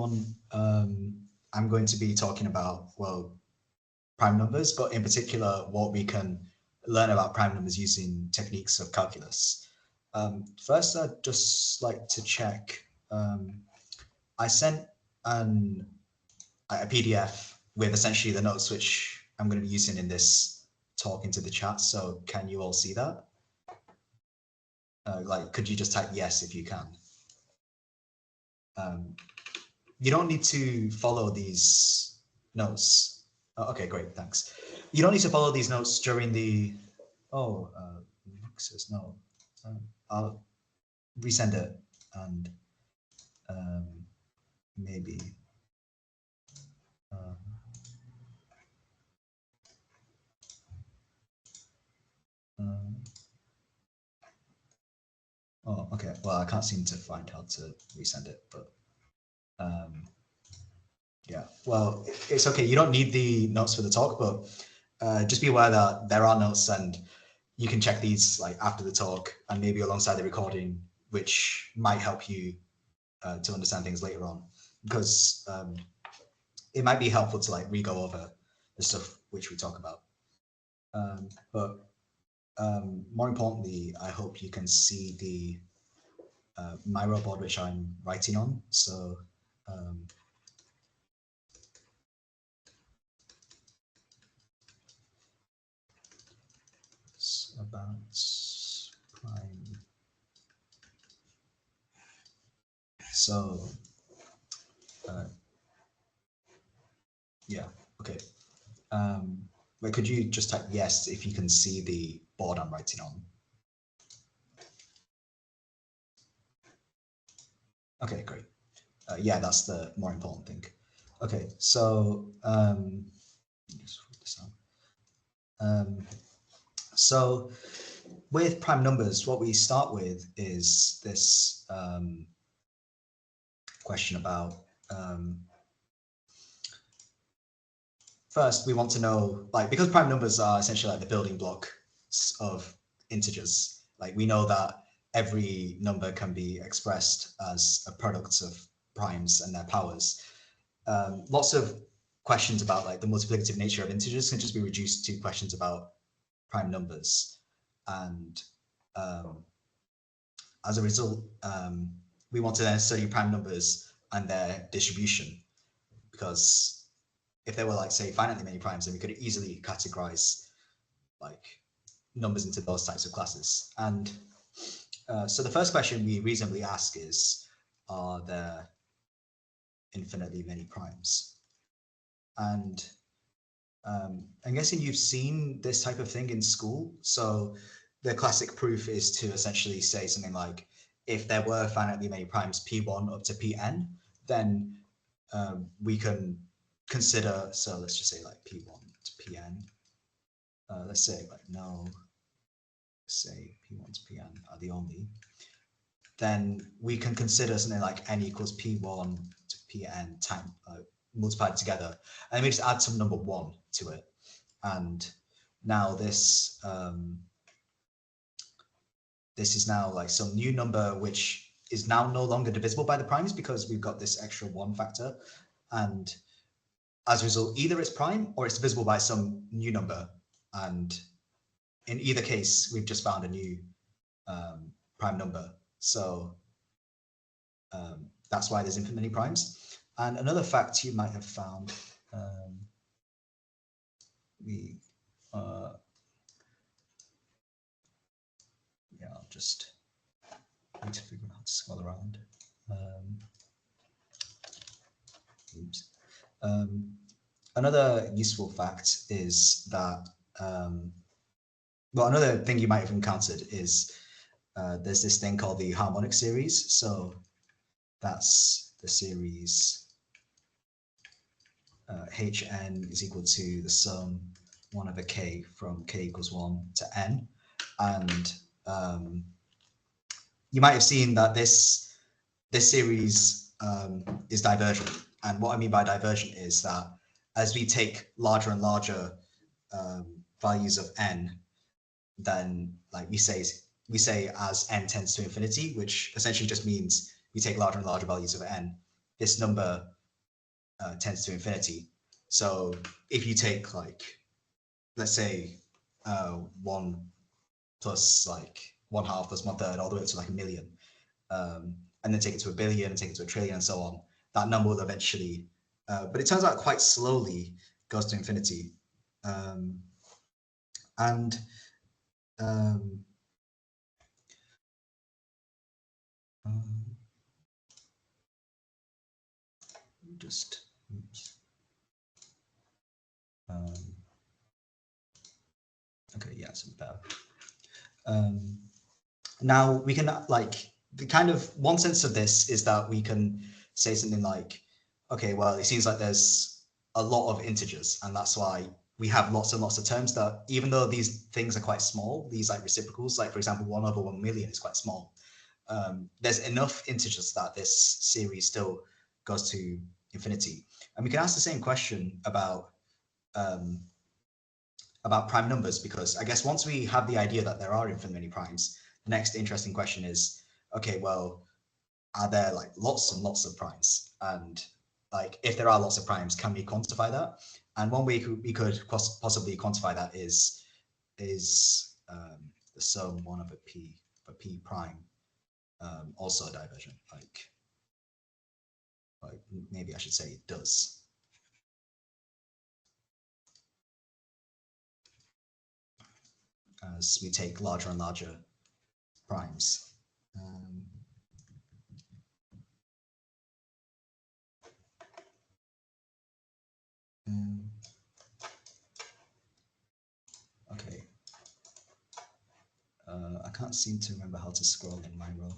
everyone. I'm going to be talking about, well, prime numbers, but in particular, what we can learn about prime numbers using techniques of calculus. First, I'd just like to check. I sent a PDF with essentially the notes which I'm going to be using in this talk into the chat. So can you all see that? Could you just type yes if you can? You don't need to follow these notes. Oh, okay, great, thanks. You don't need to follow these notes during the, Luke says no. I'll resend it and maybe. Oh, okay. Well, I can't seem to find how to resend it, but yeah. Well, it's okay. You don't need the notes for the talk, but just be aware that there are notes, and you can check these like after the talk and maybe alongside the recording, which might help you to understand things later on, because it might be helpful to like re-go over the stuff which we talk about. But more importantly, I hope you can see the Miro board which I'm writing on. So it's about prime. So yeah, okay. But could you just type yes if you can see the board I'm writing on? Okay, great. Yeah, that's the more important thing. Okay, so just put this down. So with prime numbers, what we start with is this question about first we want to know, like, because prime numbers are essentially like the building block of integers, like we know that every number can be expressed as a product of primes and their powers. Lots of questions about like the multiplicative nature of integers can just be reduced to questions about prime numbers. And as a result, we want to then study prime numbers and their distribution, because if there were like, say, finitely many primes, then we could easily categorize like numbers into those types of classes. And so the first question we reasonably ask is, are there infinitely many primes? And I'm guessing you've seen this type of thing in school. So the classic proof is to essentially say something like, if there were finitely many primes P1 up to Pn, then we can consider, so let's just say like P1 to Pn. Let's say like no, say P1 to Pn are the only. Then we can consider something like n equals P1 to Pn time multiplied together, and we just add some number 1 to it. And now this this is now like some new number which is now no longer divisible by the primes, because we've got this extra 1 factor. And as a result, either it's prime or it's divisible by some new number. And in either case, we've just found a new prime number. So that's why there's infinite many primes. And another fact you might have found, I'll just need to figure out how to scroll around. Oops. Another useful fact is that, well, another thing you might have encountered is there's this thing called the harmonic series. So that's the series Hn is equal to the sum 1 over k from k equals 1 to n. And you might have seen that this series is divergent. And what I mean by divergent is that as we take larger and larger values of n, then like we say as n tends to infinity, which essentially just means we take larger and larger values of n, this number tends to infinity. So if you take like, let's say 1 plus like 1/2 plus 1/3 all the way up to like a million, and then take it to a billion, take it to a trillion, and so on, that number will eventually, but it turns out quite slowly goes to infinity. And just oops. Okay, yeah, it's better. Now we can like the kind of one sense of this is that we can say something like, okay, well, it seems like there's a lot of integers, and that's why we have lots and lots of terms that, even though these things are quite small, these like reciprocals, like for example, 1/1 million is quite small. There's enough integers that this series still goes to infinity. And we can ask the same question about prime numbers, because I guess once we have the idea that there are infinitely many primes, the next interesting question is, okay, well, are there like lots and lots of primes? And like, if there are lots of primes, can we quantify that? And one way we could possibly quantify that is the sum 1 over p for p prime, also a divergent. Like maybe I should say it does. As we take larger and larger primes. Okay. I can't seem to remember how to scroll in Miro.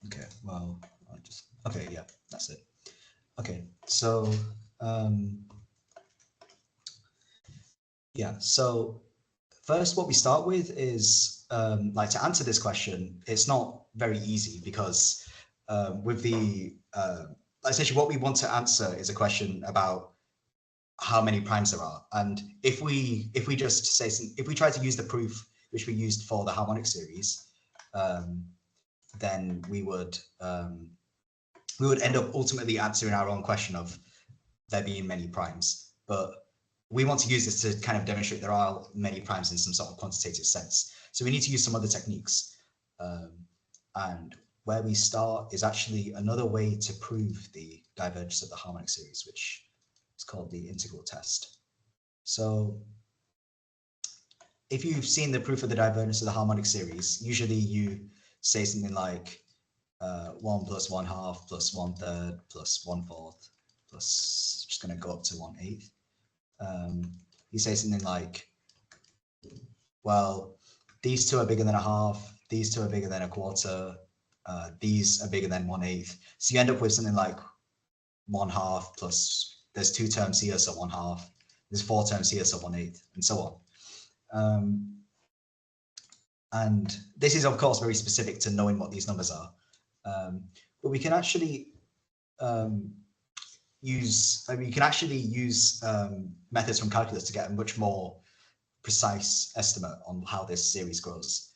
Okay, well, okay, yeah, that's it. Okay, so yeah, so first what we start with is like, to answer this question, it's not very easy, because with the essentially what we want to answer is a question about how many primes there are. And if we just say if we try to use the proof which we used for the harmonic series, then we would end up ultimately answering our own question of there being many primes. But we want to use this to kind of demonstrate there are many primes in some sort of quantitative sense. So we need to use some other techniques. And where we start is actually another way to prove the divergence of the harmonic series, which is called the integral test. So if you've seen the proof of the divergence of the harmonic series, usually you say something like 1 plus 1/2 plus 1/3 plus 1/4 plus, just going to go up to 1/8. You say something like, well, these two are bigger than a half, these two are bigger than a quarter, these are bigger than 1/8. So you end up with something like 1/2 plus, there's 2 terms here, so 1/2. There's 4 terms here, so 1/8, and so on. And this is, of course, very specific to knowing what these numbers are. But we can actually use methods from calculus to get a much more precise estimate on how this series grows.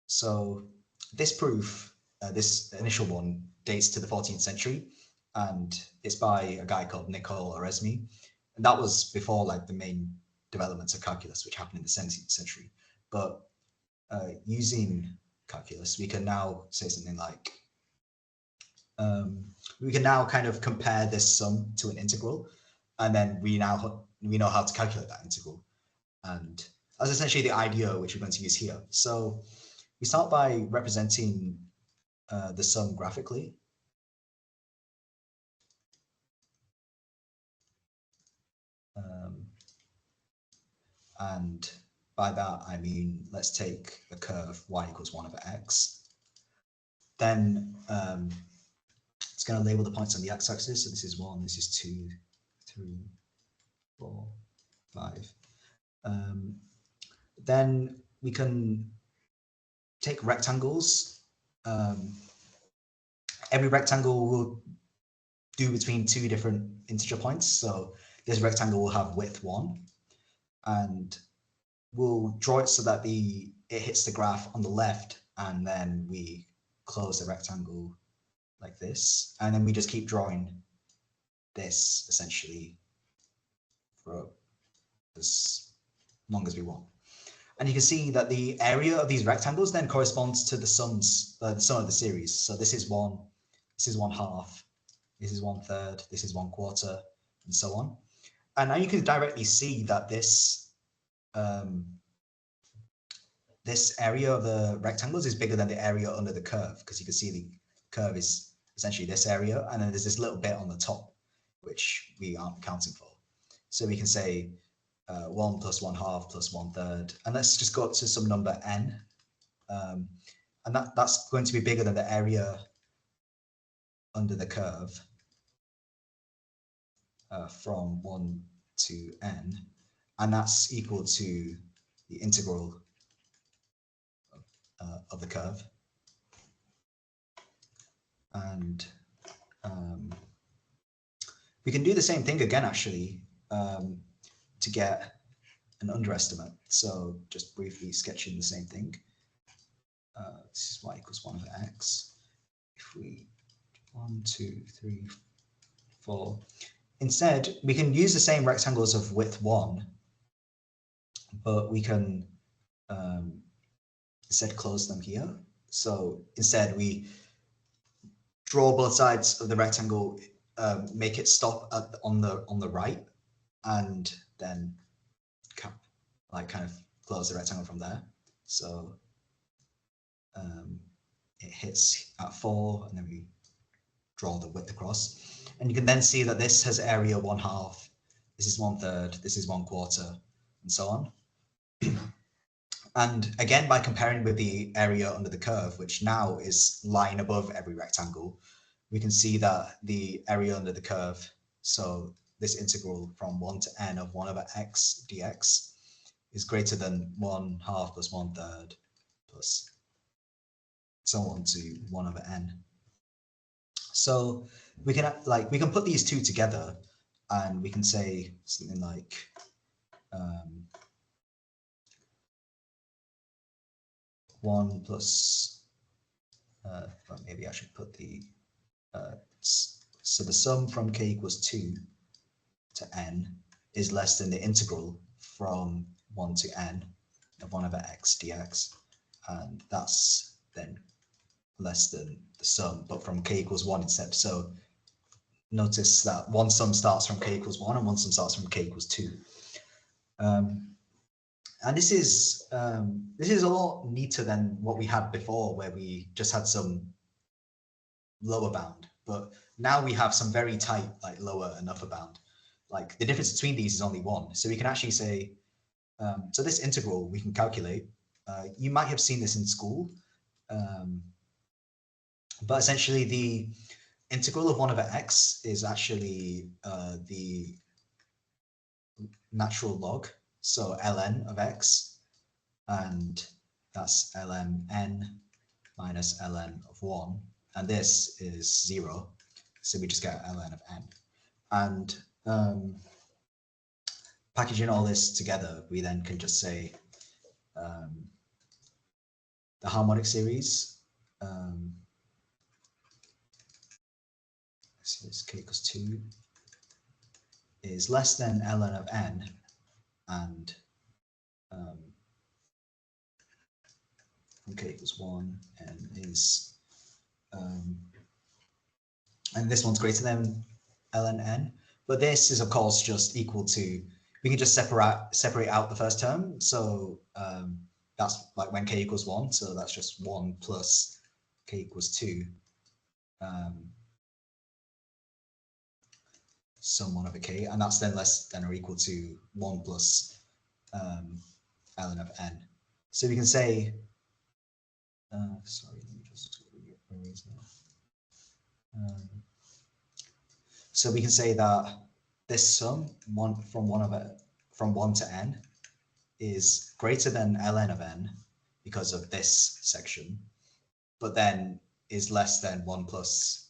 So this proof, this initial one, dates to the 14th century, and it's by a guy called Nicole Oresme. And that was before like the main developments of calculus, which happened in the 17th century. But using calculus, we can now say something like, we can now kind of compare this sum to an integral, and then we know how to calculate that integral. And that's essentially the idea which we're going to use here. So we start by representing the sum graphically. And by that, I mean, let's take a curve y equals 1 over x. Then it's going to label the points on the x-axis. So this is 1, this is 2, 3, 4, 5. Then we can take rectangles. Every rectangle will do between two different integer points. So this rectangle will have width 1, and we'll draw it so that it hits the graph on the left, and then we close the rectangle like this, and then we just keep drawing this essentially for as long as we want. And you can see that the area of these rectangles then corresponds to the sum of the series. So this is 1, this is 1/2, this is 1/3, this is 1/4, and so on. And now you can directly see that this this area of the rectangles is bigger than the area under the curve, because you can see the curve is essentially this area, and then there's this little bit on the top which we aren't accounting for. So we can say 1 plus 1/2 plus 1/3, and let's just go up to some number n, and that's going to be bigger than the area under the curve from 1 to n, and that's equal to the integral of the curve. And we can do the same thing again, actually, to get an underestimate. So just briefly sketching the same thing. This is y equals 1 over x. If we 1, 2, 3, 4. Instead, we can use the same rectangles of width 1, but we can instead close them here. So instead, we draw both sides of the rectangle, make it stop on the right, and then kind of close the rectangle from there. So it hits at 4, and then we draw the width across. And you can then see that this has area 1/2, this is 1/3, this is 1/4, and so on. And again, by comparing with the area under the curve, which now is lying above every rectangle, we can see that the area under the curve, so this integral from 1 to n of 1 over x dx, is greater than 1/2 plus 1/3 plus so on to 1 over n. So we can put these two together, and we can say something like one plus well, maybe I should put the so the sum from k equals 2 to n is less than the integral from 1 to n of 1 over x dx, and that's then less than the sum, but from k equals 1 instead. So notice that one sum starts from k equals 1 and one sum starts from k equals 2. And this is a lot neater than what we had before, where we just had some lower bound, but now we have some very tight lower and upper bound. Like the difference between these is only 1, so we can actually say so this integral we can calculate. You might have seen this in school, but essentially the integral of 1 over x is actually the natural log, so ln of x, and that's ln minus ln of 1, and this is 0, so we just get ln of n. And packaging all this together, we then can just say the harmonic series, so this k equals 2 is less than ln of n, and from k equals 1, n is and this one's greater than ln n, but this is of course just equal to, we can just separate out the first term, so that's like when k equals 1, so that's just 1 plus k equals 2 sum 1 over k, and that's then less than or equal to 1 plus ln of n. So we can say, sorry, let me just erase that. So we can say that this sum from 1 to n is greater than ln of n because of this section, but then is less than 1 plus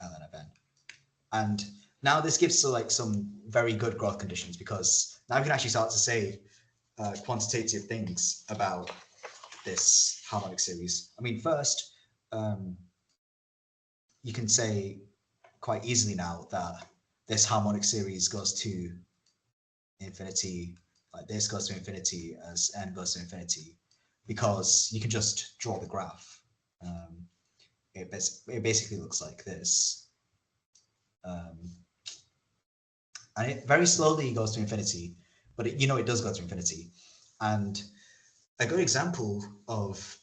ln of n. And now this gives like some very good growth conditions, because now we can actually start to say quantitative things about this harmonic series. I mean, first, you can say quite easily now that this harmonic series goes to infinity, like this goes to infinity as n goes to infinity, because you can just draw the graph. It basically looks like this. And it very slowly goes to infinity, but it does go to infinity. And a good example of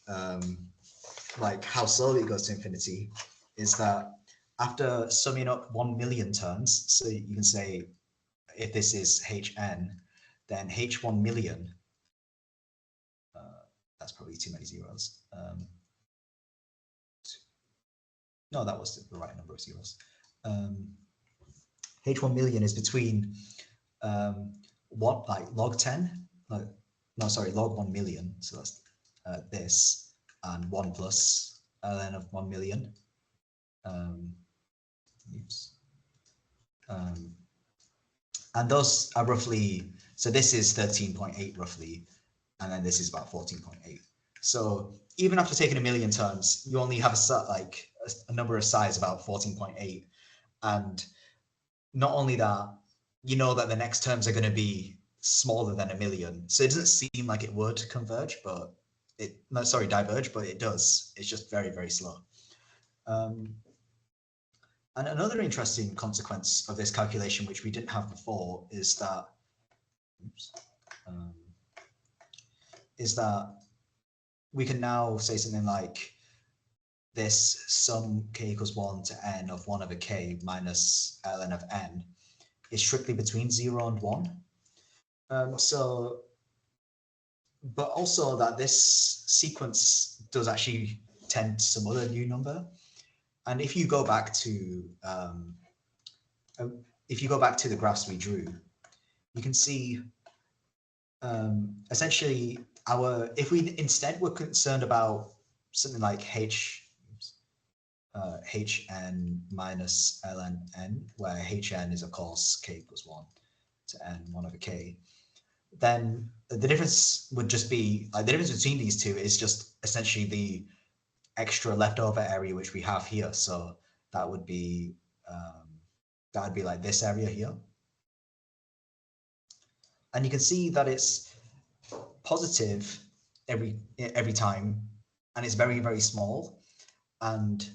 like how slowly it goes to infinity is that after summing up 1 million terms, so you can say if this is hn, then h1 million, that's probably too many zeros. No, that was the right number of zeros. H1 million is between what, like log 10? No, sorry, log 1 million. So that's this, and 1 plus ln of 1 million. And those are roughly, so this is 13.8 roughly, and then this is about 14.8. So even after taking 1 million terms, you only have a number of size about 14.8. And not only that, you know that the next terms are going to be smaller than 1 million. So it doesn't seem like it would converge, but diverge, but it does. It's just very, very slow. And another interesting consequence of this calculation, which we didn't have before, is that we can now say something like this sum k equals 1 to n of 1 over k minus ln of n is strictly between 0 and 1. But also that this sequence does actually tend to some other new number. And if you go back to the graphs we drew, you can see essentially if we instead were concerned about something like hn minus ln n, where hn is of course k equals 1 to n 1 over k, then the difference would just be the difference between these two is just essentially the extra leftover area which we have here. So that would be like this area here, and you can see that it's positive every time, and it's very, very small. And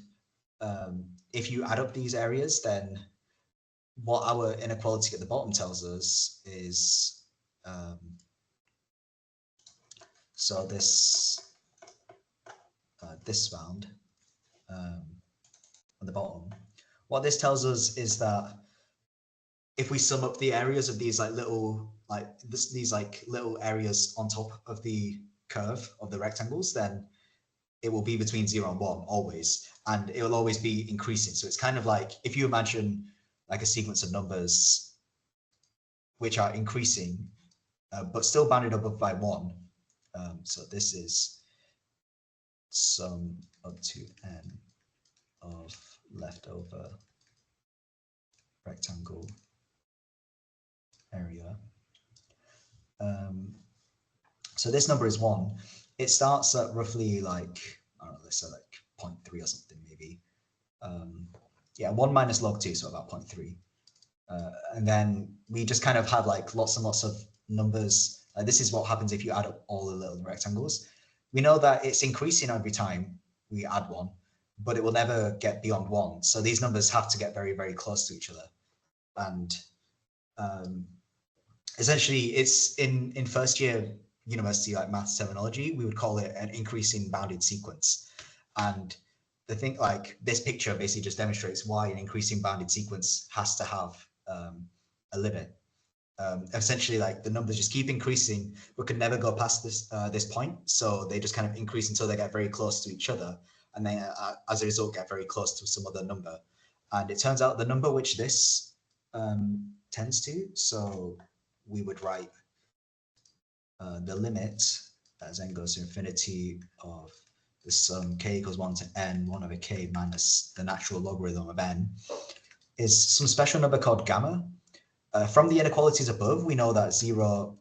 if you add up these areas, then what our inequality at the bottom tells us is so this bound on the bottom. What this tells us is that if we sum up the areas of these little areas on top of the curve of the rectangles, then it will be between 0 and 1 always, and it will always be increasing. So it's kind of like if you imagine like a sequence of numbers which are increasing but still bounded above by 1. So this is sum up to n of leftover rectangle area. So this number is 1. It starts at roughly like, I don't know, let's say like 0.3 or something maybe. Yeah, 1 minus log 2, so about 0.3. And then we just kind of have like lots and lots of numbers. This is what happens if you add up all the little rectangles. We know that it's increasing every time we add one, but it will never get beyond 1. So these numbers have to get very, very close to each other. And essentially, it's in first year university like maths terminology, we would call it an increasing bounded sequence. And the thing, like this picture basically just demonstrates why an increasing bounded sequence has to have a limit. Essentially, like the numbers just keep increasing, but can never go past this point. So they just kind of increase until they get very close to each other, and then as a result get very close to some other number. And it turns out the number which this tends to, so we would write the limit as n goes to infinity of the sum k equals 1 to n 1 over k minus the natural logarithm of n is some special number called gamma. From the inequalities above, we know that 0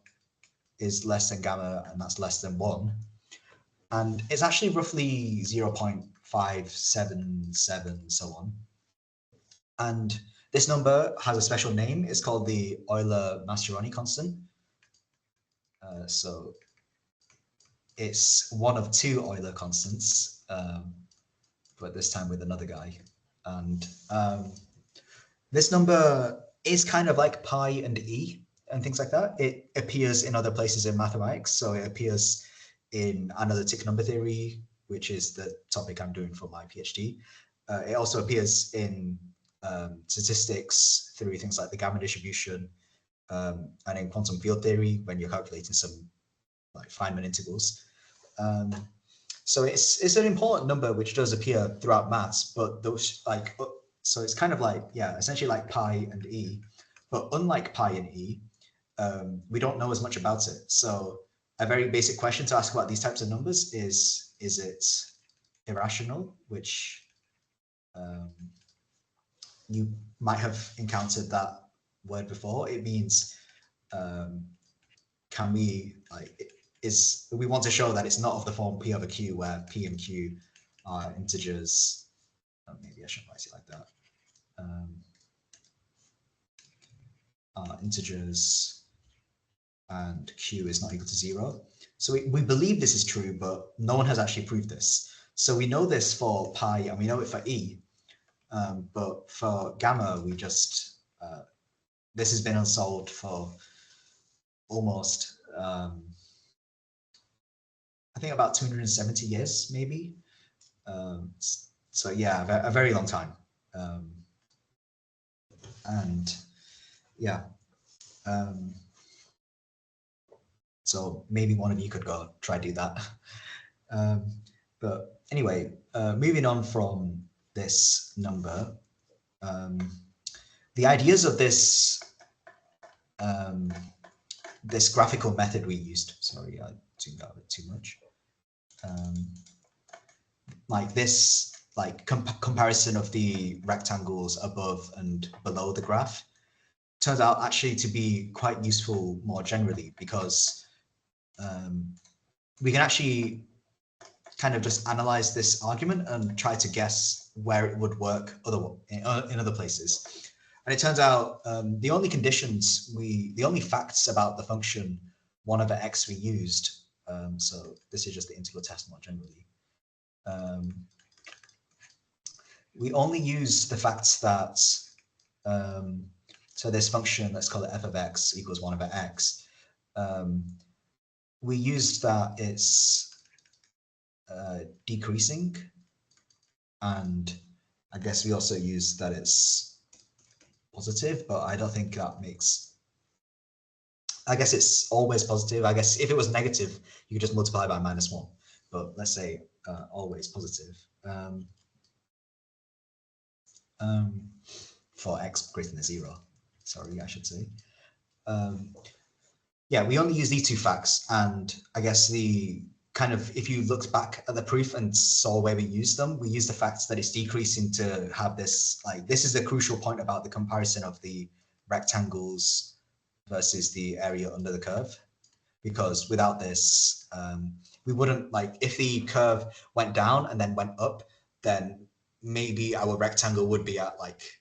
is less than gamma, and that's less than 1. And it's actually roughly 0.577, so on. And this number has a special name. It's called the Euler-Mascheroni constant. So it's one of two Euler constants, but this time with another guy. And this number is kind of like pi and e and things like that. It appears in other places in mathematics. So it appears in analytic number theory, which is the topic I'm doing for my PhD. It also appears in statistics through things like the gamma distribution, and in quantum field theory when you're calculating some like Feynman integrals. So it's an important number which does appear throughout maths, but those so it's kind of like, yeah, essentially like pi and e, but unlike pi and e, we don't know as much about it. So a very basic question to ask about these types of numbers is it irrational, which you might have encountered that word before. It means, can we, we want to show that it's not of the form P over Q, where P and Q are integers. Oh, maybe I shouldn't write it like that. Integers and Q is not equal to 0. So we believe this is true, but no one has actually proved this. So we know this for pi and we know it for e, but for gamma, we just, this has been unsolved for almost, I think about 270 years, maybe. So yeah, a very long time. And yeah, so maybe one of you could go try do that. But anyway, moving on from this number, the ideas of this this graphical method we used, sorry, I zoomed out a bit too much. Like this, like comparison of the rectangles above and below the graph turns out actually to be quite useful more generally, because we can actually kind of just analyze this argument and try to guess where it would work in other places. And it turns out the only facts about the function 1 over x we used, so this is just the integral test more generally. We only used the facts that, so this function, let's call it f of x equals 1 over x. We used that it's decreasing, and I guess we also used that it's positive, but I don't think that makes, I guess it's always positive. I guess if it was negative, you could just multiply by -1, but let's say always positive. For x greater than 0, sorry, I should say. Yeah, we only use these two facts, and I guess the kind of, if you looked back at the proof and saw where we used them, we used the fact that it's decreasing to have this, like, this is the crucial point about the comparison of the rectangles versus the area under the curve, because without this, we wouldn't, like, if the curve went down and then went up, then maybe our rectangle would be at like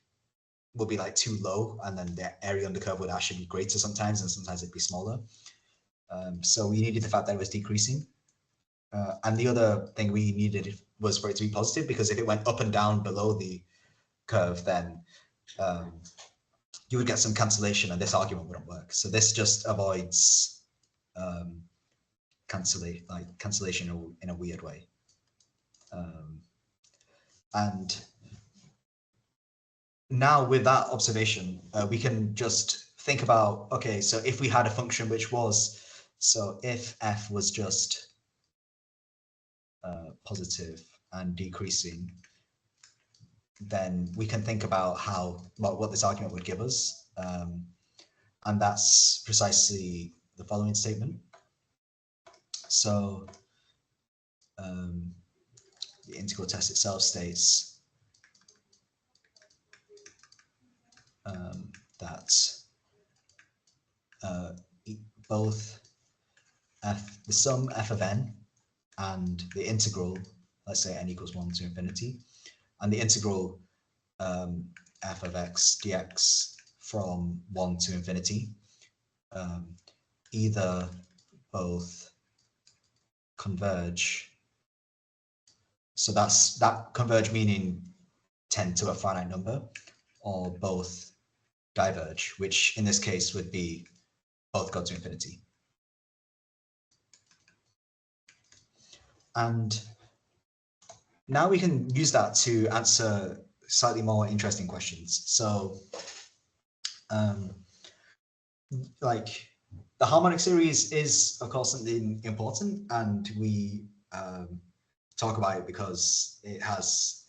too low, and then the area under curve would actually be greater sometimes, and sometimes it'd be smaller. So we needed the fact that it was decreasing. And the other thing we needed was for it to be positive, because if it went up and down below the curve, then you would get some cancellation and this argument wouldn't work. So this just avoids cancellation in a weird way. And now with that observation, we can just think about, okay, so if we had a function which was, so if f was just positive and decreasing, then we can think about what this argument would give us. And that's precisely the following statement. So the integral test itself states, that both the sum f of n and the integral, let's say n equals 1 to infinity, and the integral f of x dx from 1 to infinity, either both converge. So that converge meaning tend to a finite number, or both diverge, which in this case would be both go to infinity. And now we can use that to answer slightly more interesting questions. So like the harmonic series is of course something important, and we talk about it because it has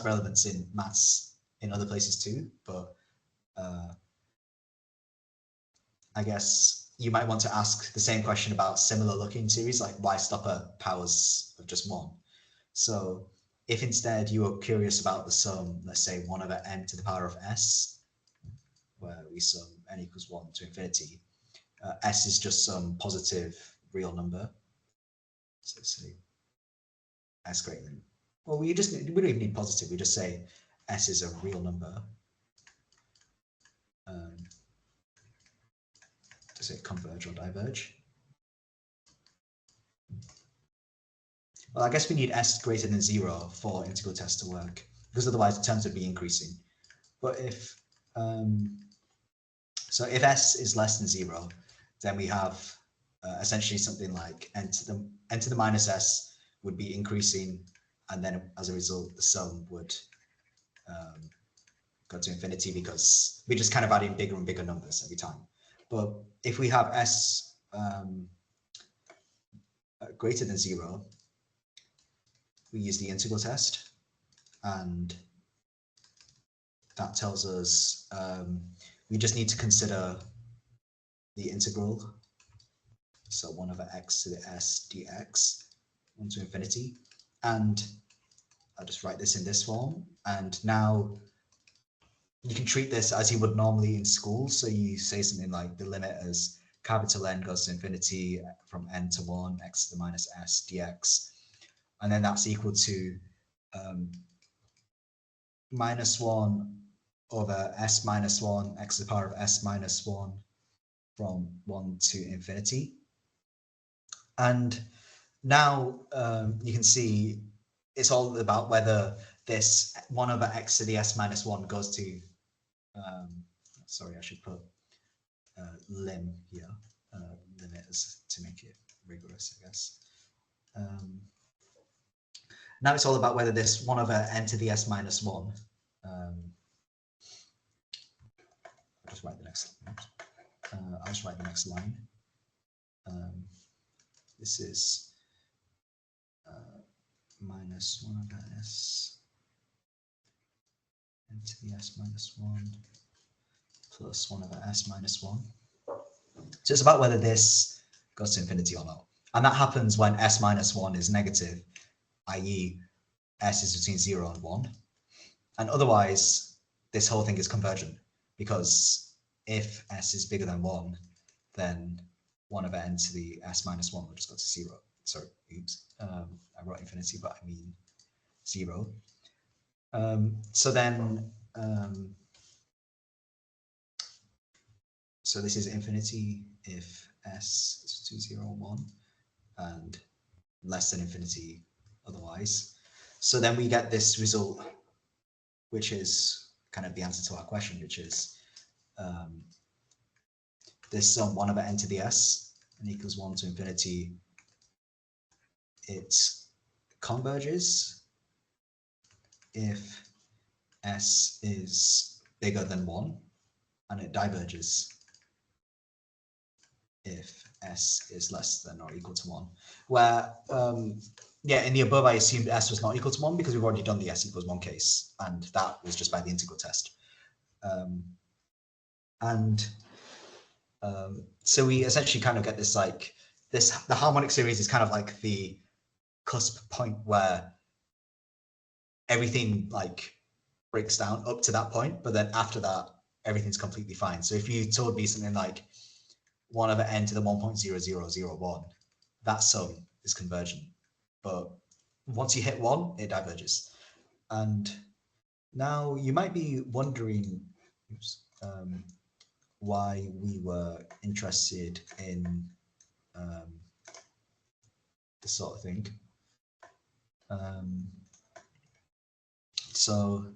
relevance in maths in other places too. But I guess you might want to ask the same question about similar looking series, like why stop at powers of just one. So if instead you were curious about the sum, let's say 1 over n to the power of s, where we sum n equals 1 to infinity, s is just some positive real number. So let's say s greater than, well, we don't even need positive, we just say s is a real number. Does it converge or diverge? Well, I guess we need s greater than 0 for integral test to work, because otherwise the terms would be increasing. But if so if s is less than 0, then we have essentially something like n to the minus s would be increasing, and then as a result the sum would go to infinity, because we're just kind of adding bigger and bigger numbers every time. But if we have s greater than 0, we use the integral test, and that tells us we just need to consider the integral. So 1 over x to the s dx 1 to infinity. And I'll just write this in this form. And now you can treat this as you would normally in school. So you say something like the limit as capital N goes to infinity from n to 1, x to the minus s dx. And then that's equal to minus 1 over s minus 1, x to the power of s minus 1 from 1 to infinity. And now you can see it's all about whether this 1 over x to the s minus 1 goes to, sorry, I should put lim here, limit as to make it rigorous, I guess. Now it's all about whether this 1 over n to the s minus 1, I'll just write the next line. This is minus 1 over s n to the s minus 1 plus 1 over s minus 1. So it's about whether this goes to infinity or not. And that happens when s minus 1 is negative, i.e. s is between 0 and 1. And otherwise, this whole thing is convergent, because if s is bigger than 1, then 1 over n to the s minus 1 will just go to 0. Sorry, oops. I wrote infinity, but I mean 0. So then, so this is infinity if s is between 0 and 1, and less than infinity otherwise. So then we get this result, which is kind of the answer to our question, which is this sum 1 over n to the s and equals 1 to infinity. It converges if s is bigger than 1, and it diverges if s is less than or equal to 1. Where, yeah, in the above, I assumed s was not equal to 1 because we've already done the s equals 1 case, and that was just by the integral test. So we essentially kind of get this, like, the harmonic series is kind of like the cusp point where everything like breaks down up to that point, but then after that everything's completely fine. So if you told me something like 1 over n to the 1.0001, that sum is convergent. But once you hit 1, it diverges. And now you might be wondering why we were interested in this sort of thing. So,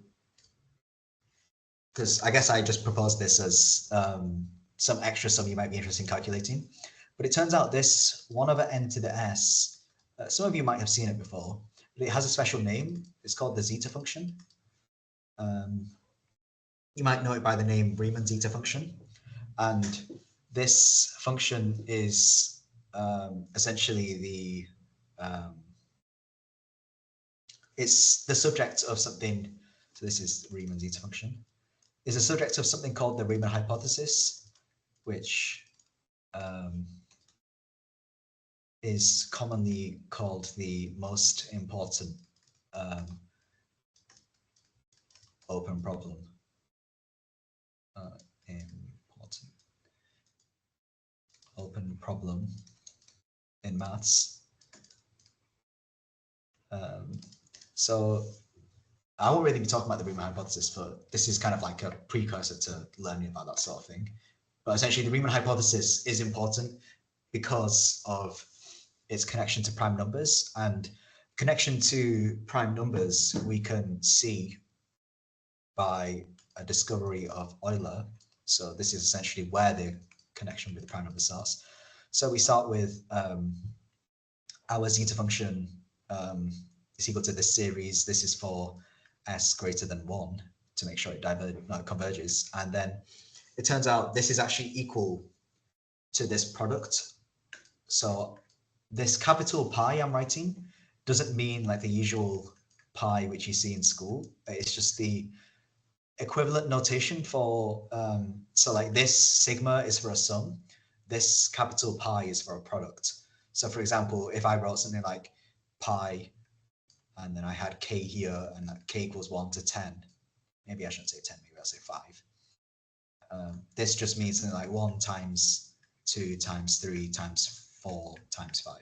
because I guess I just proposed this as some extra sum you might be interested in calculating. But it turns out this 1 over n to the s, some of you might have seen it before, but it has a special name. It's called the zeta function. You might know it by the name Riemann zeta function. And this function is essentially the it's the subject of something. So this is Riemann zeta function. Is a subject of something called the Riemann hypothesis, which is commonly called the most important open problem. Open problem in maths. So I won't really be talking about the Riemann hypothesis, but this is kind of like a precursor to learning about that sort of thing. But essentially, the Riemann hypothesis is important because of its connection to prime numbers. And connection to prime numbers we can see by a discovery of Euler. So this is essentially where the connection with the prime number starts. So we start with our zeta function is equal to this series. This is for s greater than 1 to make sure it converges. And then it turns out this is actually equal to this product. So this capital pi I'm writing doesn't mean like the usual pi which you see in school. It's just the equivalent notation for, so like this sigma is for a sum, this capital pi is for a product. So for example, if I wrote something like pi, and then I had k here, and that k equals 1 to 10, maybe I shouldn't say 10, maybe I'll say 5. This just means something like 1 times 2 times 3 times 4 times 5.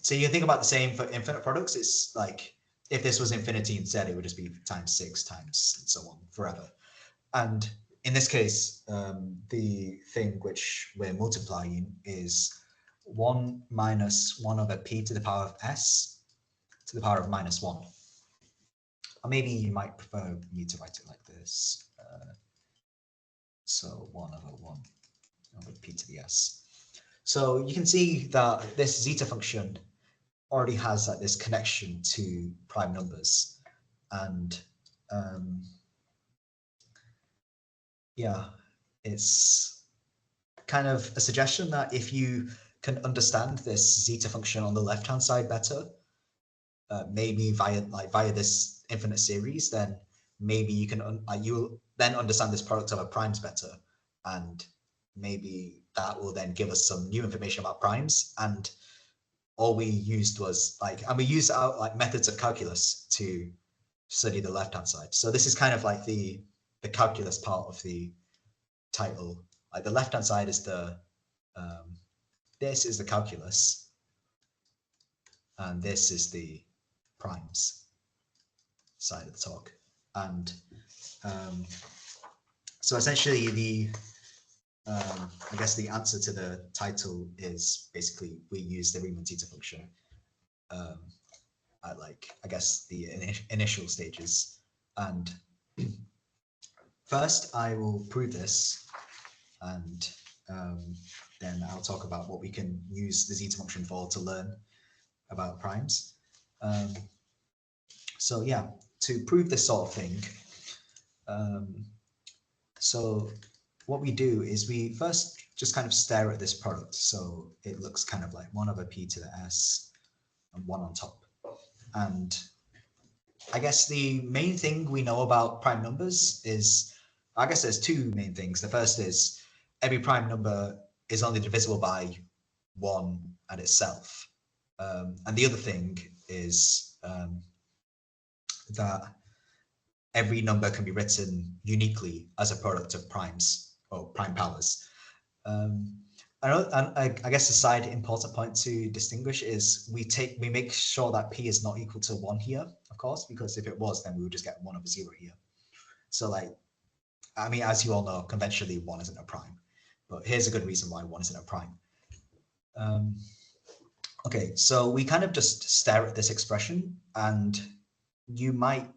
So you think about the same for infinite products. It's like, if this was infinity instead, it would just be times 6 times and so on forever. And in this case, the thing which we're multiplying is 1 minus 1 over p to the power of s to the power of minus 1. Or maybe you might prefer me to write it like this. So 1 over 1 over p to the s. So you can see that this zeta function already has like this connection to prime numbers. And yeah, it's kind of a suggestion that if you can understand this zeta function on the left-hand side better, maybe via this infinite series, then maybe you can you'll then understand this product of primes better, and maybe that will then give us some new information about primes. And all we used was and we used out methods of calculus to study the left-hand side. So this is kind of like the calculus part of the title. Like the left-hand side is the this is the calculus, and this is the primes side of the talk. And so essentially the I guess the answer to the title is basically we use the Riemann zeta function at I guess the initial stages. And first I will prove this, and then I'll talk about what we can use the zeta function for to learn about primes. So yeah, to prove this sort of thing, so what we do is we first just kind of stare at this product. So it looks kind of like 1 over p to the s and 1 on top. And I guess the main thing we know about prime numbers is, I guess there's two main things. The first is every prime number is only divisible by 1 and itself. And the other thing is that every number can be written uniquely as a product of primes or prime powers. Um, I guess the side important point to distinguish is we make sure that p is not equal to 1 here, of course, because if it was, then we would just get 1 over 0 here. So like, I mean, as you all know, conventionally 1 isn't a prime, but here's a good reason why 1 isn't a prime. Okay, so we kind of just stare at this expression, and you might,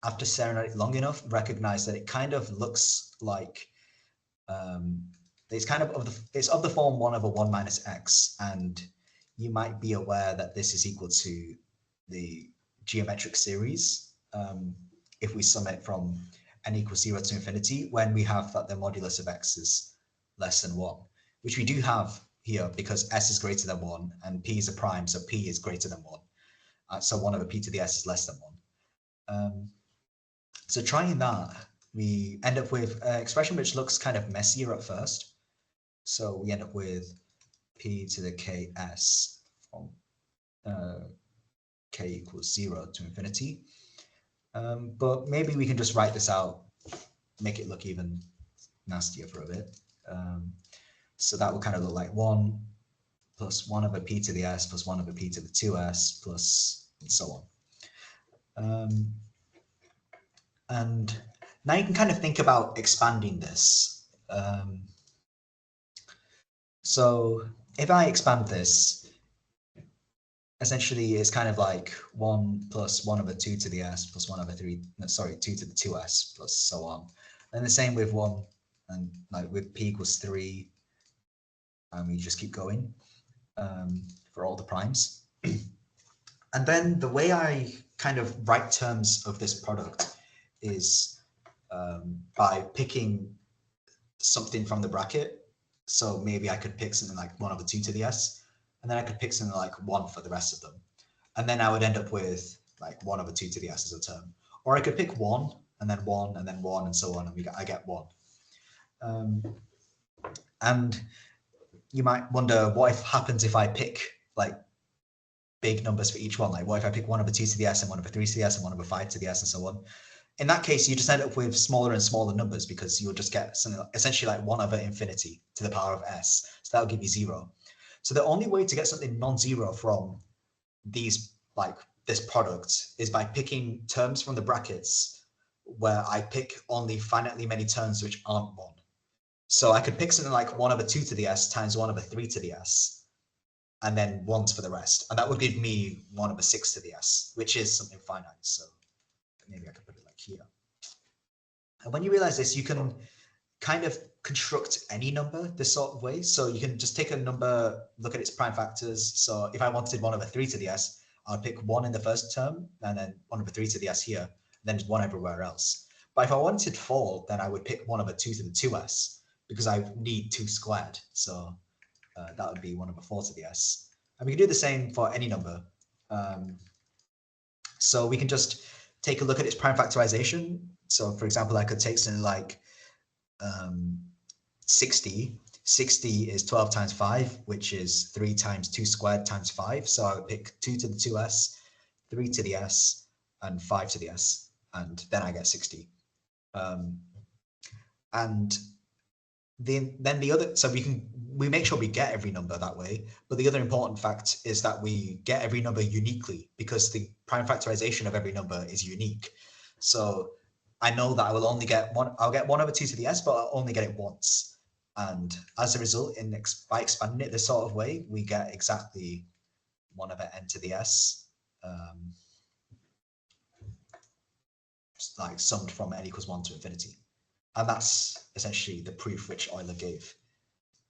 after staring at it long enough, recognize that it kind of looks like it's kind of it's of the form 1 over 1 minus x, and you might be aware that this is equal to the geometric series if we sum it from n equals 0 to infinity, when we have that the modulus of x is less than 1, which we do have here because s is greater than 1 and p is a prime, so p is greater than 1. So 1 over p to the s is less than 1. So trying that, we end up with an expression which looks kind of messier at first. So we end up with p to the ks from k equals 0 to infinity. But maybe we can just write this out, make it look even nastier for a bit. So that will kind of look like 1 plus 1 over p to the s plus 1 over p to the 2s plus and so on. And now you can kind of think about expanding this. So if I expand this, essentially it's kind of like 1 plus 1 over 2 to the s plus 1 over 3, no, sorry, 2 to the 2s plus so on. And the same with 1, and like with p equals 3, and we just keep going for all the primes. And then the way I kind of write terms of this product is by picking something from the bracket. So maybe I could pick something like 1 over 2 to the s, and then I could pick something like 1 for the rest of them. And then I would end up with like 1 over 2 to the s as a term. Or I could pick 1, and then 1, and then 1, and so on, and I get 1. And you might wonder, what happens if I pick like big numbers for each one? Like, what if I pick 1 over 2 to the s and 1 over 3 to the s and 1 over 5 to the s and so on? In that case, you just end up with smaller and smaller numbers because you'll just get something essentially like 1 over infinity to the power of s. So that'll give you 0. So the only way to get something non-zero from these, like this product, is by picking terms from the brackets where I pick only finitely many terms which aren't 1. So I could pick something like 1 over 2 to the s times 1 over 3 to the s, and then 1s for the rest. And that would give me 1 over 6 to the s, which is something finite. So maybe I could put it like here. And when you realize this, you can kind of construct any number this sort of way. So you can just take a number, look at its prime factors. So if I wanted 1 over 3 to the s, I'd pick 1 in the first term, and then 1 over 3 to the s here, then just 1 everywhere else. But if I wanted 4, then I would pick 1 over 2 to the 2s, because I need 2 squared. So that would be 1 over 4 to the s. And we can do the same for any number. So we can just take a look at its prime factorization. So for example, I could take something like 60. 60 is 12 times 5, which is 3 times 2 squared times 5. So I would pick 2 to the 2s, 3 to the s, and 5 to the s, and then I get 60. And then the other, so we make sure we get every number that way. But the other important fact is that we get every number uniquely, because the prime factorization of every number is unique. So I know that I will only get one, I'll get 1 over 2 to the s, but I'll only get it once. And as a result, by expanding it this sort of way, we get exactly 1 over n to the s, like summed from n equals 1 to infinity. And that's essentially the proof which Euler gave.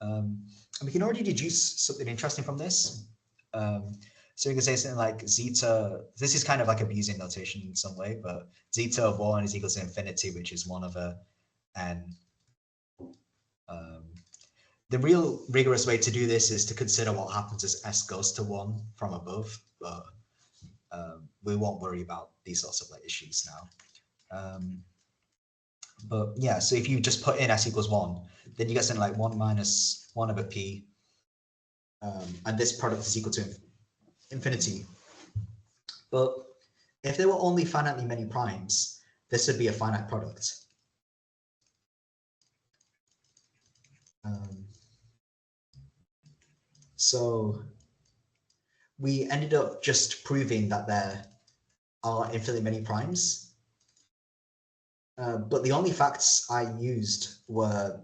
And we can already deduce something interesting from this. So you can say something like zeta, this is kind of like abusing notation in some way, but zeta of 1 is equal to infinity, which is 1 over n. The real rigorous way to do this is to consider what happens as s goes to 1 from above, but we won't worry about these sorts of like issues now. But yeah, so if you just put in s equals 1, then you get something like 1 minus 1 over p, and this product is equal to infinity. But if there were only finitely many primes, this would be a finite product. So we ended up just proving that there are infinitely many primes. But the only facts I used were,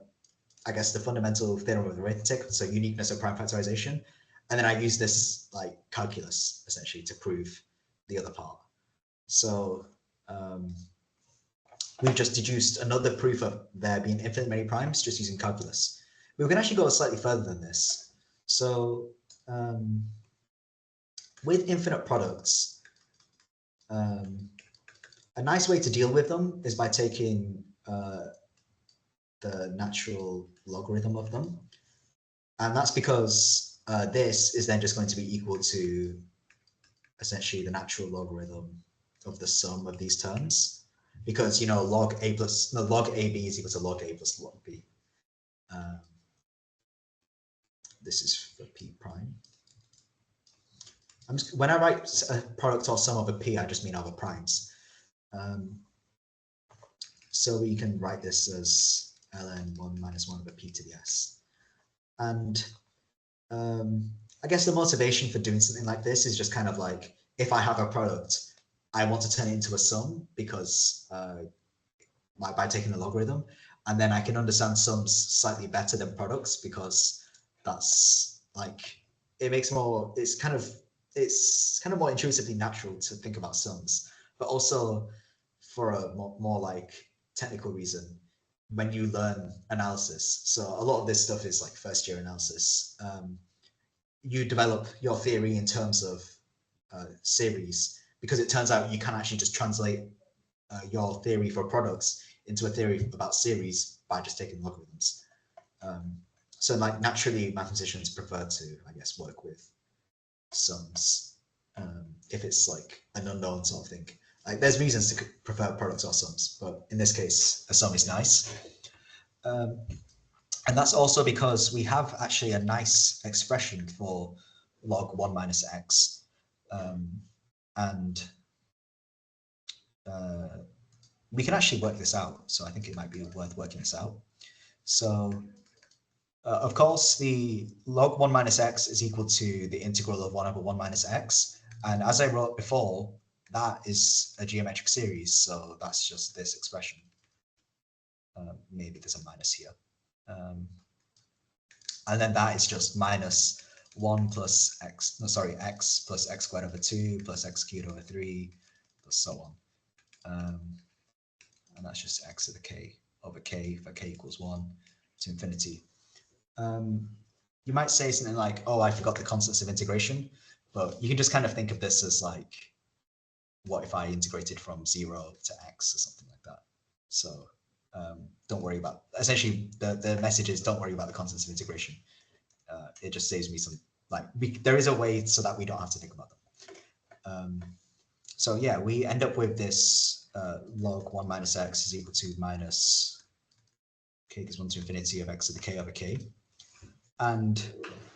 I guess, the fundamental theorem of arithmetic, so uniqueness of prime factorization. And then I used this like calculus essentially to prove the other part. So we've just deduced another proof of there being infinitely many primes just using calculus. We can actually go slightly further than this. So with infinite products, a nice way to deal with them is by taking the natural logarithm of them. And that's because this is then just going to be equal to essentially the natural logarithm of the sum of these terms. Because, you know, log AB is equal to log A plus log B. This is for P prime. When I write a product or sum over P, I just mean over primes. So we can write this as ln 1 minus 1 over P to the S. And I guess the motivation for doing something like this is just kind of like, if I have a product, I want to turn it into a sum because by taking the logarithm, and then I can understand sums slightly better than products because that's like, it's kind of more intuitively natural to think about sums, but also for a more like technical reason, when you learn analysis. So a lot of this stuff is like first year analysis. You develop your theory in terms of series, because it turns out you can actually just translate your theory for products into a theory about series by just taking logarithms. So like naturally mathematicians prefer to, I guess, work with sums if it's like an unknown sort of thing. Like there's reasons to prefer products or sums, but in this case, a sum is nice. And that's also because we have actually a nice expression for log 1 minus x. We can actually work this out. So I think it might be worth working this out. So of course, the log 1 minus x is equal to the integral of 1 over 1 minus x. And as I wrote before, that is a geometric series. So that's just this expression. Maybe there's a minus here. And then that is just minus 1 plus x, no, sorry, x plus x squared over 2 plus x cubed over 3, plus so on. And that's just x to the k over k for k equals 1 to infinity. You might say something like, oh, I forgot the constants of integration, but you can just kind of think of this as like, what if I integrated from 0 to x or something like that? So don't worry about, essentially the message is don't worry about the constants of integration. It just saves me some, like, there is a way so that we don't have to think about them. So yeah, we end up with this log 1 minus x is equal to minus k equals 1 to infinity of x to the k over k. And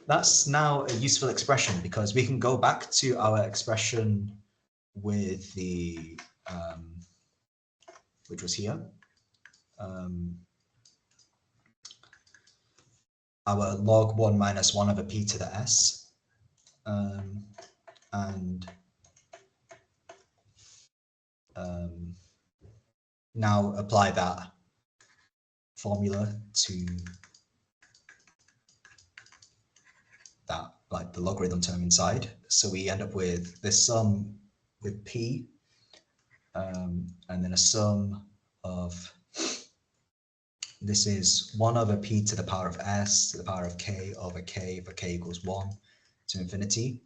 that's now a useful expression because we can go back to our expression with the, which was here. Our log 1 minus 1 over p to the s. Now apply that formula to that, like the logarithm term inside. So we end up with this sum with p, and then a sum of, this is 1 over p to the power of s to the power of k over k for k equals 1 to infinity.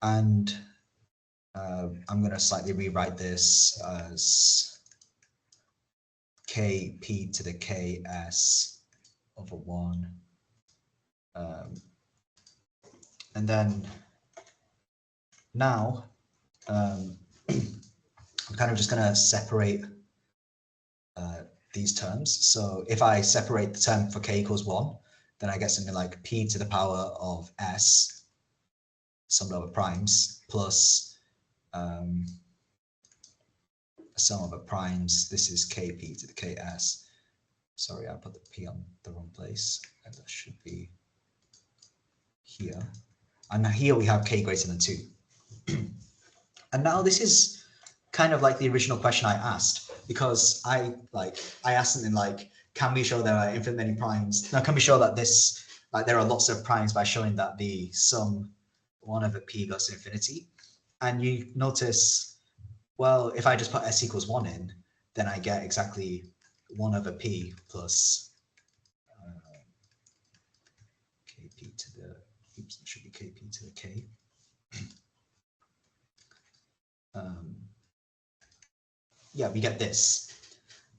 And I'm going to slightly rewrite this as kp to the ks over 1. And then now I'm kind of just going to separate these terms. So if I separate the term for k equals 1, then I get something like p to the power of s summed over primes plus a sum of the primes. This is kp to the ks. Sorry, I put the p on the wrong place, and that should be here. And here we have k greater than 2. And now this is kind of like the original question I asked, because I asked something like, can we show there are infinite many primes? Now, can we show that this, like, there are lots of primes by showing that the sum 1 over p goes to infinity? And you notice, well, if I just put s equals 1 in, then I get exactly 1 over p plus kp to the, oops, it should be kp to the k. Yeah, we get this.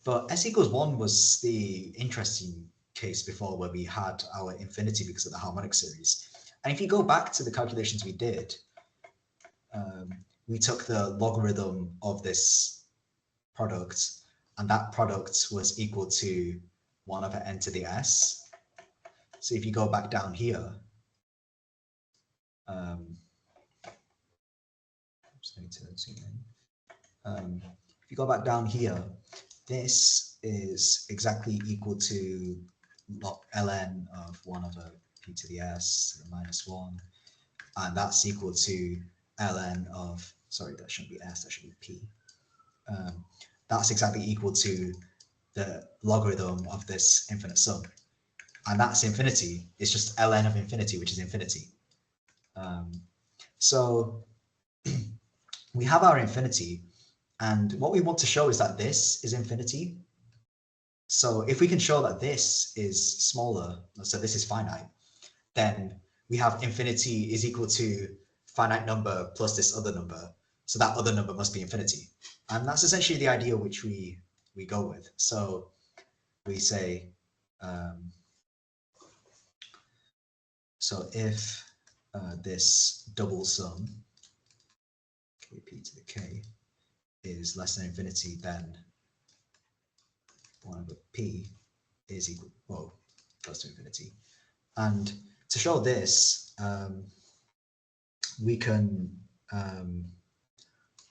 But s equals 1 was the interesting case before, where we had our infinity because of the harmonic series. And if you go back to the calculations we did, we took the logarithm of this product, and that product was equal to 1 over n to the s. So if you go back down here, if you go back down here, this is exactly equal to ln of 1 over p to the s to the minus 1, and that's equal to ln of, sorry, that shouldn't be s, that should be p. That's exactly equal to the logarithm of this infinite sum, and that's infinity. It's just ln of infinity, which is infinity. So we have our infinity, and what we want to show is that this is infinity. So if we can show that this is smaller, so this is finite, then we have infinity is equal to finite number plus this other number. So that other number must be infinity. And that's essentially the idea which we go with. So we say, so if this double sum, kp to the k, is less than infinity, then 1 over p is equal, well, close to infinity. And to show this, we can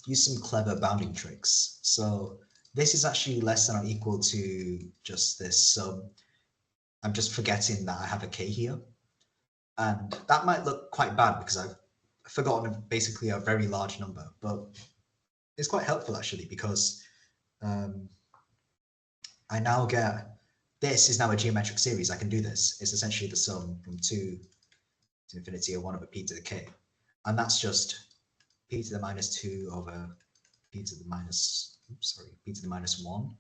use some clever bounding tricks. So this is actually less than or equal to just this sum. I'm just forgetting that I have a k here. And that might look quite bad because I've forgotten basically a very large number, but it's quite helpful actually, because I now get, this is now a geometric series. I can do this. It's essentially the sum from 2 to infinity of 1 over p to the k. And that's just p to the minus 2 over p to the minus, p to the minus 1.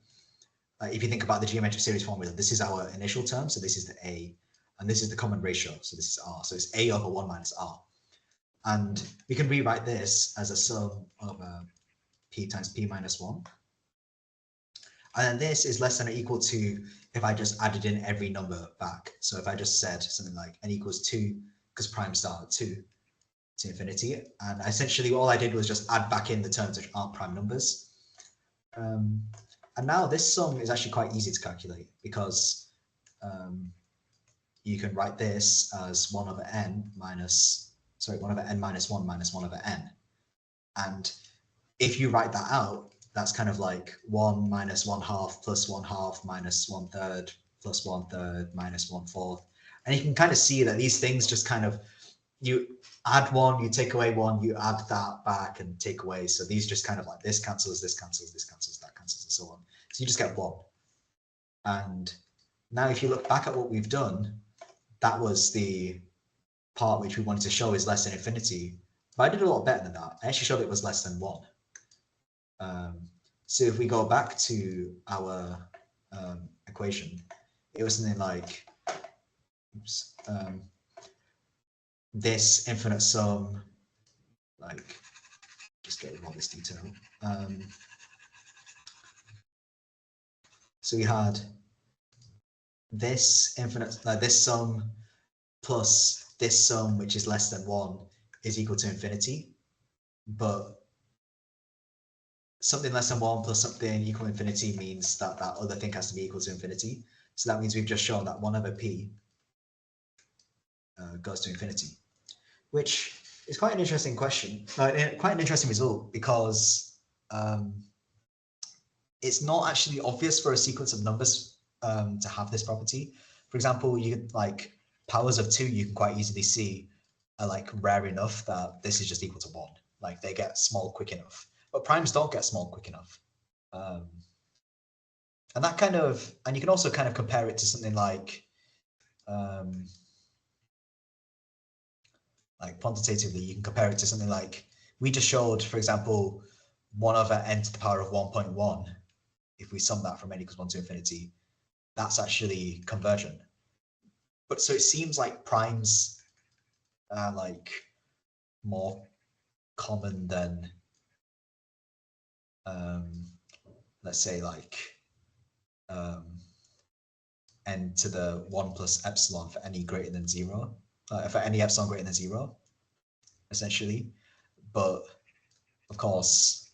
If you think about the geometric series formula, this is our initial term, so this is the a, and this is the common ratio, so this is r. So it's a over 1 minus r. And we can rewrite this as a sum of p times p minus 1. And then this is less than or equal to if I just added in every number back. So if I just said something like n equals 2, because prime start at 2 to infinity, and essentially all I did was just add back in the terms which aren't prime numbers. And now this sum is actually quite easy to calculate, because you can write this as 1 over n minus, 1 over n minus 1 minus 1 over n. And if you write that out, that's kind of like 1 minus 1/2 plus 1/2 minus 1/3 plus 1/3 minus 1/4. And you can kind of see that these things just kind of, you add one, you take away one, you add that back and take away. So these just kind of like, this cancels, this cancels, this cancels, that cancels, and so on. So you just get 1. And now if you look back at what we've done, that was the part which we wanted to show is less than infinity. But I did a lot better than that. I actually showed it was less than 1. So if we go back to our equation, it was something like, this infinite sum, like, just getting all this detail. So we had this infinite, this sum plus this sum, which is less than 1, is equal to infinity. But something less than 1 plus something equal to infinity means that that other thing has to be equal to infinity. So that means we've just shown that 1 over p goes to infinity, which is quite an interesting question, quite an interesting result, because it's not actually obvious for a sequence of numbers to have this property. For example, you could like powers of 2, you can quite easily see are like rare enough that this is just equal to 1. Like they get small quick enough, but primes don't get small quick enough. And that kind of, and you can also kind of compare it to something like quantitatively, you can compare it to something like, we just showed, for example, 1 over n to the power of 1.1. If we sum that from n equals 1 to infinity, that's actually conversion. But so it seems like primes are like more common than, let's say like n to the 1 plus epsilon for any greater than 0, for any epsilon greater than 0, essentially. But of course,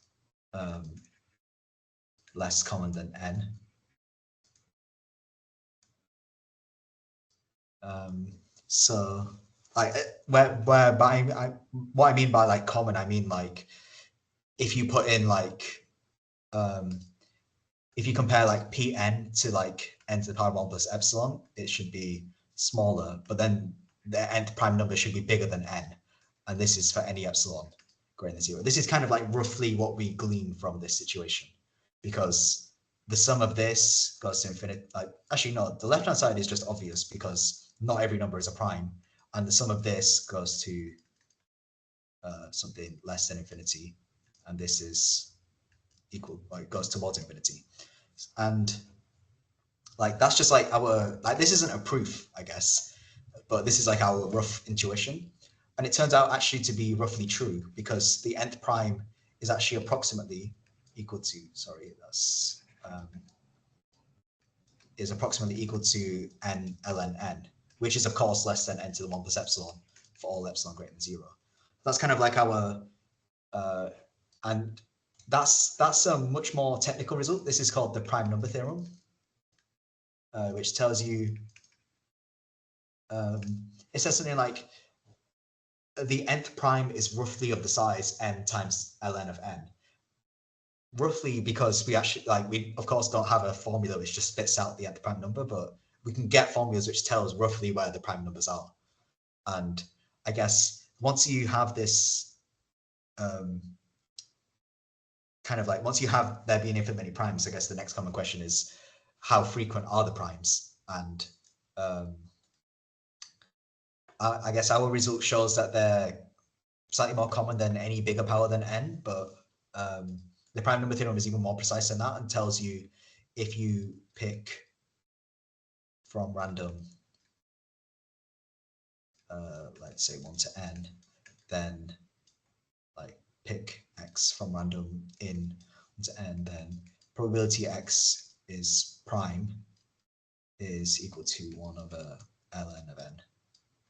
less common than n. So like what I mean by like common, I mean like if you put in like if you compare like Pn to like n to the power of 1 plus epsilon, it should be smaller, but then the nth prime number should be bigger than n. And this is for any epsilon greater than 0. This is kind of like roughly what we glean from this situation, because the sum of this goes to infinity. Like, actually, no, the left-hand side is just obvious because not every number is a prime. And the sum of this goes to something less than infinity. And this is equal, like goes towards infinity. And like, that's just like our, like, this isn't a proof, I guess, but this is like our rough intuition. And it turns out actually to be roughly true, because the nth prime is actually approximately equal to, sorry, that's, is approximately equal to n ln n, which is of course less than n to the 1 plus epsilon for all epsilon greater than 0. That's kind of like our, and that's a much more technical result. This is called the prime number theorem, which tells you, it says something like the nth prime is roughly of the size n times ln of n. Roughly, because we actually, like, we of course don't have a formula which just spits out the nth prime number, but we can get formulas which tell us roughly where the prime numbers are. And I guess once you have this, kind of like, once you have there being infinite many primes, I guess the next common question is, how frequent are the primes? And I guess our result shows that they're slightly more common than any bigger power than n, but the prime number theorem is even more precise than that and tells you if you pick from random, let's say 1 to n, then like pick x from random in 1 to n, then probability x is prime is equal to 1 over ln of n.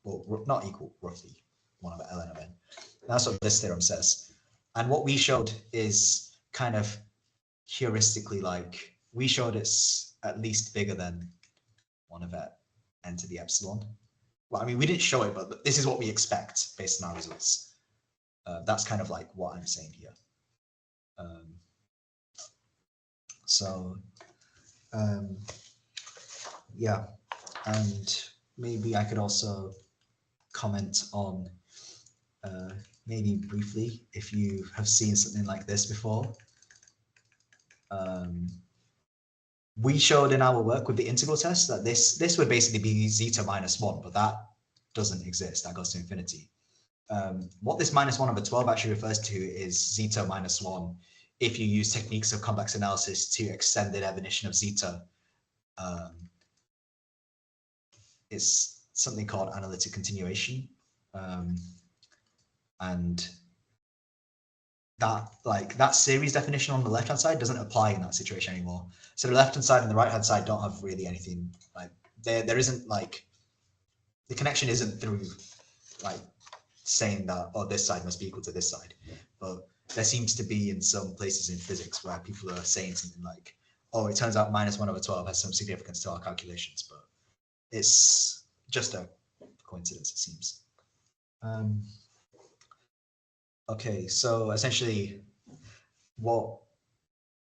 Well, not equal, roughly 1 over ln of n. That's what this theorem says. And what we showed is kind of heuristically, like, we showed it's at least bigger than 1 over n to the epsilon. Well, I mean, we didn't show it, but this is what we expect based on our results. That's kind of like what I'm saying here. Yeah, and maybe I could also comment on, maybe briefly, if you have seen something like this before. We showed in our work with the integral test that this would basically be zeta minus 1, but that doesn't exist. That goes to infinity. What this minus 1 over 12 actually refers to is zeta minus 1 if you use techniques of convex analysis to extend the definition of zeta. It's something called analytic continuation. And that, like, that series definition on the left-hand side doesn't apply in that situation anymore. So the left-hand side and the right-hand side don't have really anything, like, there isn't, like, the connection isn't through, like, saying that, oh, this side must be equal to this side. But there seems to be in some places in physics where people are saying something like, oh, it turns out minus 1 over 12 has some significance to our calculations, but it's just a coincidence, it seems. Okay, so essentially what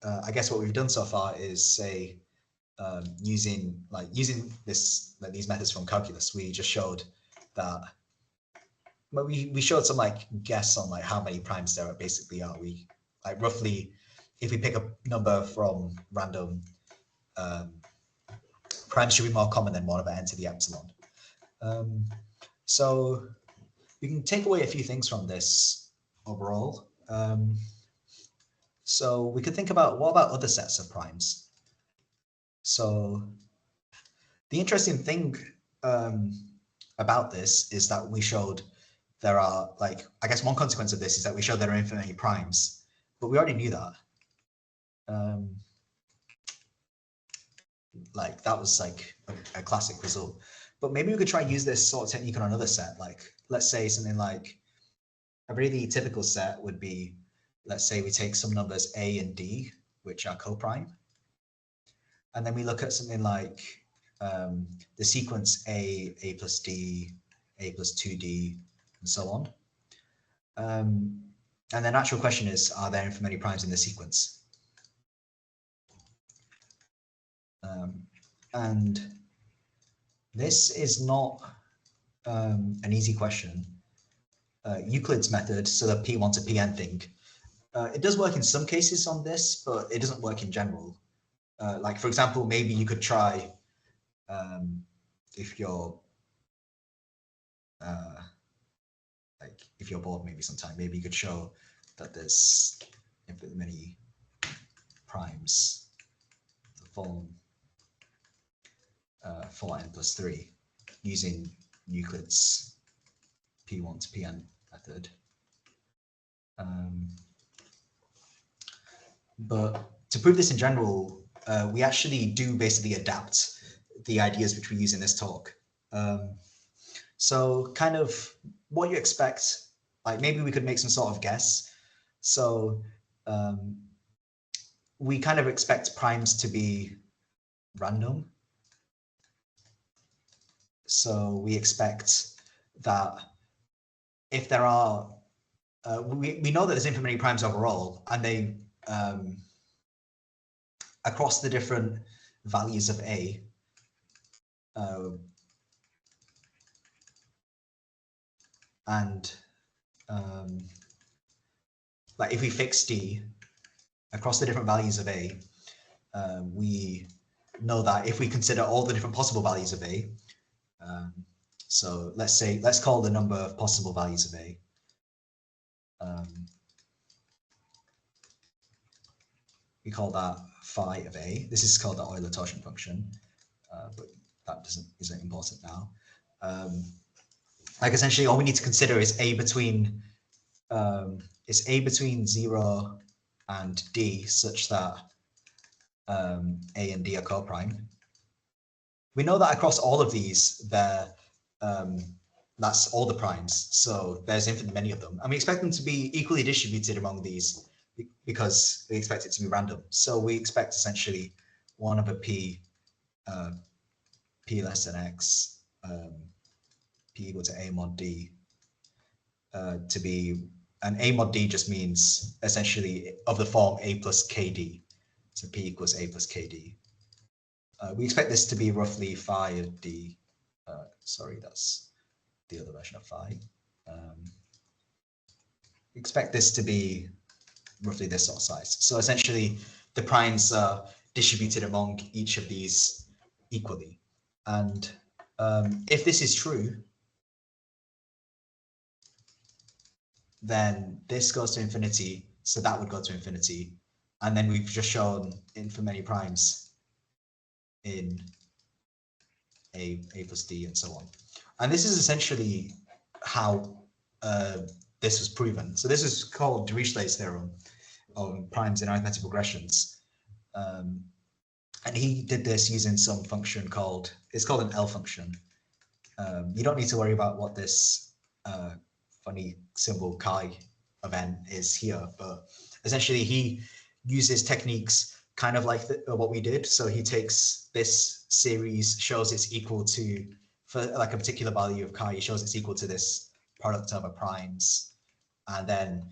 I guess what we've done so far is say using this these methods from calculus, we just showed that. But we showed some like guess on like how many primes there basically are. We like roughly, if we pick a number from random, primes should be more common than 1 over n to the epsilon. So we can take away a few things from this overall. So we could think about, what about other sets of primes? So the interesting thing about this is that we showed there are, like, I guess one consequence of this is that we showed there are infinite many primes, but we already knew that. Like that was like a classic result. But maybe we could try use this sort of technique on another set. Like, let's say something like a really typical set would be, let's say we take some numbers a and d, which are coprime. And then we look at something like the sequence a plus d, a plus 2d, and so on. And the natural question is, are there infinite many primes in the sequence? And this is not an easy question. Euclid's method, so the P1 to Pn thing, it does work in some cases on this, but it doesn't work in general. Like, for example, maybe you could try, if you're like, if you're bored maybe sometime, maybe you could show that there's infinitely many primes the form 4n plus 3 using Euclid's P1 to Pn method. But to prove this in general, we actually do basically adapt the ideas which we use in this talk. So kind of what you expect, like maybe we could make some sort of guess. So we kind of expect primes to be random. So we expect that if there are, we know that there's infinite many primes overall, and they, across the different values of a, and like if we fix d across the different values of a, we know that if we consider all the different possible values of a, so let's call the number of possible values of a, we call that phi of a. This is called the Euler-Torsion function, but that isn't important now. Like essentially, all we need to consider is a between 0 and d, such that a and d are coprime. We know that across all of these, that's all the primes, so there's infinitely many of them, and we expect them to be equally distributed among these because we expect it to be random. So we expect essentially 1 over p, p less than x, p equal to a mod d, to be, and a mod d just means essentially of the form a plus kd, so p equals a plus kd. We expect this to be roughly phi of d, sorry, that's the other version of phi. We expect this to be roughly this sort of size. So essentially, the primes are distributed among each of these equally. And if this is true, then this goes to infinity, so that would go to infinity. And then we've just shown infinite many primes in a plus d and so on. And this is essentially how this was proven. So this is called Dirichlet's theorem on primes in arithmetic progressions. And he did this using some function called, it's called an L function. You don't need to worry about what this funny symbol chi of n is here, but essentially he uses techniques kind of like what we did. So he takes this series, shows it's equal to, for like a particular value of chi, he shows it's equal to this product over primes, and then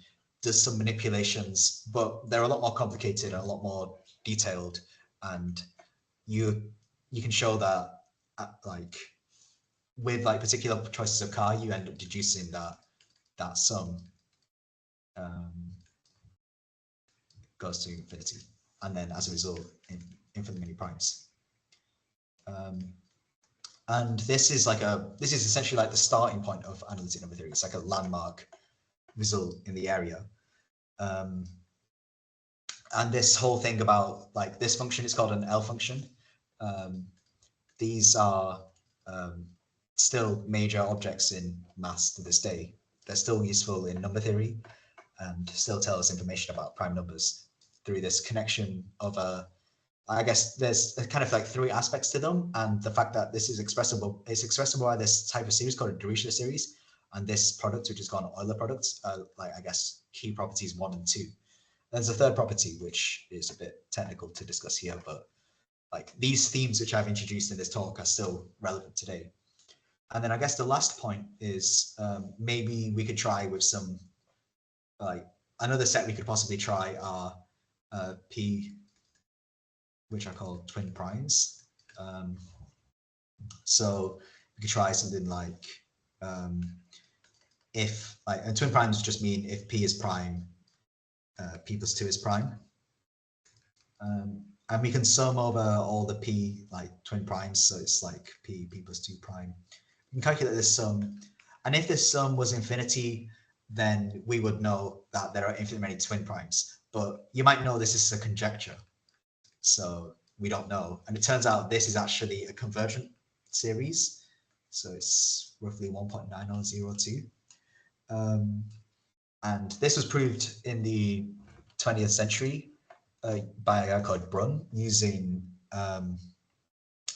does some manipulations, but they're a lot more complicated and a lot more detailed. And you can show that like with like particular choices of car, you end up deducing that sum goes to infinity, and then as a result, infinitely many primes. And this is essentially like the starting point of analytic number theory. It's like a landmark result in the area. And this whole thing about like this function is called an L function. These are still major objects in maths to this day. They're still useful in number theory and still tell us information about prime numbers through this connection of I guess there's kind of like three aspects to them, and the fact that this is expressible, it's expressible by this type of series called a Dirichlet series, and this product, which is called Euler products, like I guess key properties 1 and 2. There's a third property, which is a bit technical to discuss here, but like these themes which I've introduced in this talk are still relevant today. And then I guess the last point is maybe we could try with some, like another set we could possibly try are P, which are called twin primes. So we could try something like if like, and twin primes just mean if P is prime, P plus 2 is prime. And we can sum over all the P like twin primes. So it's like P plus 2 prime. We can calculate this sum. And if this sum was infinity, then we would know that there are infinitely many twin primes. But you might know this is a conjecture. So we don't know. And it turns out this is actually a convergent series. So it's roughly 1.9002. And this was proved in the 20th century by a guy called Brun using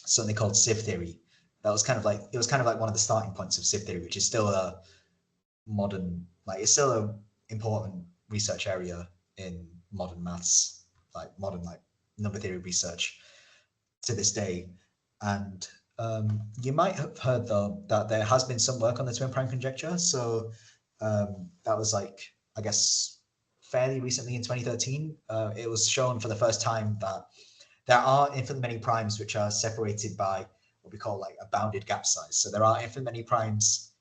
something called sieve theory. That was kind of like, it was kind of like one of the starting points of sieve theory, which is still a modern, like it's still an important research area in modern maths, like modern like number theory research to this day. And you might have heard though that there has been some work on the twin prime conjecture. So that was like, I guess, fairly recently in 2013. It was shown for the first time that there are infinitely many primes which are separated by what we call like a bounded gap size. So there are infinitely many primes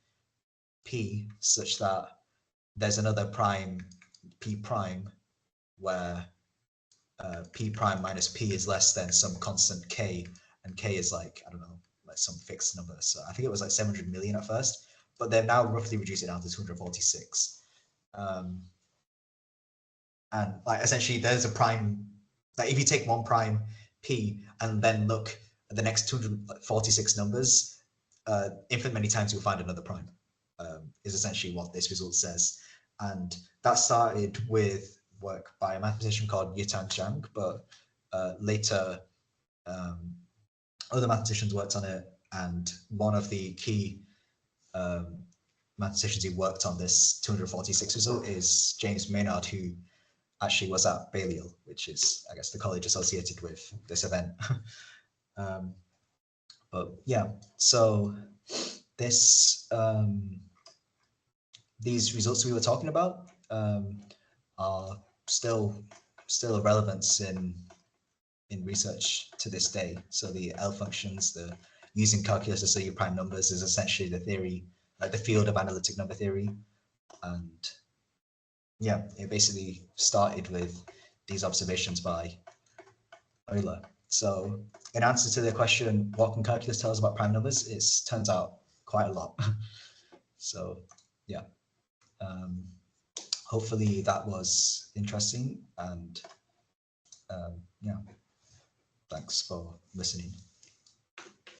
P such that there's another prime P prime where P prime minus P is less than some constant K, and K is like, I don't know, like some fixed number. So I think it was like 700 million at first, but they've now roughly reduced it down to 246. And like essentially there's a prime, like if you take one prime P and then look at the next 246 numbers, infinite many times you'll find another prime, is essentially what this result says. And that started with work by a mathematician called Yutang Zhang, but later other mathematicians worked on it, and one of the key mathematicians who worked on this 246 result is James Maynard, who actually was at Balliol, which is, I guess, the college associated with this event. But yeah, so this these results we were talking about are still of relevance in research to this day. So the L functions, the using calculus to study prime numbers is essentially the theory, like the field of analytic number theory. And yeah, it basically started with these observations by Euler. So in answer to the question, what can calculus tell us about prime numbers? It turns out quite a lot. So yeah, hopefully that was interesting, and yeah, thanks for listening.